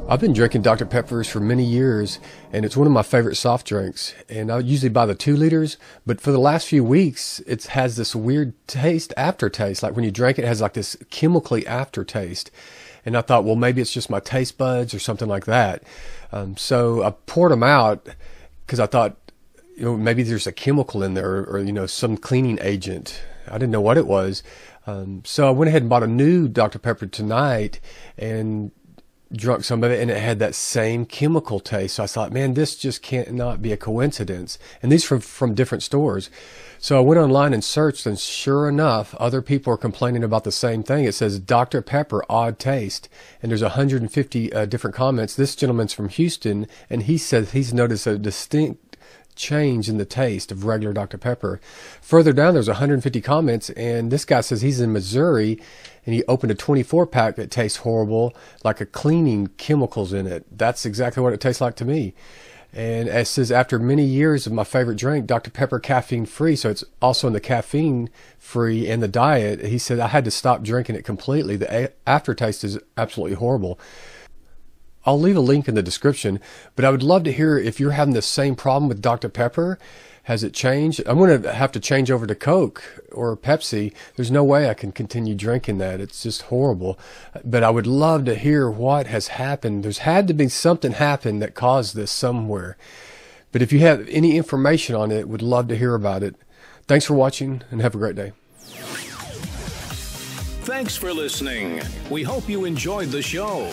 I've been drinking Dr. Peppers for many years, and it's one of my favorite soft drinks. And I usually buy the 2 liters, but for the last few weeks, it has this weird aftertaste. Like when you drink it, it has like this chemically aftertaste. And I thought, well, maybe it's just my taste buds or something like that. So I poured them out because I thought, maybe there's a chemical in there or some cleaning agent. I didn't know what it was. So I went ahead and bought a new Dr. Pepper tonight and drunk some of it, and it had that same chemical taste. So I thought, man, this just cannot be a coincidence. And these from different stores. So I went online and searched, and sure enough, other people are complaining about the same thing. It says Dr. Pepper, odd taste. And there's 150 different comments. This gentleman's from Houston, and he says he's noticed a distinct change in the taste of regular Dr. Pepper. Further down, there's 150 comments, and this guy says he's in Missouri, and he opened a 24-pack that tastes horrible, like a cleaning chemicals in it. That's exactly what it tastes like to me. And it says, after many years of my favorite drink, Dr. Pepper caffeine free, so it's also in the caffeine free and the diet. He said I had to stop drinking it completely. The aftertaste is absolutely horrible. I'll leave a link in the description, but I would love to hear if you're having the same problem with Dr. Pepper. Has it changed? I'm going to have to change over to Coke or Pepsi. There's no way I can continue drinking that. It's just horrible. But I would love to hear what has happened. There's had to be something happen that caused this somewhere. But if you have any information on it, would love to hear about it. Thanks for watching, and have a great day. Thanks for listening. We hope you enjoyed the show.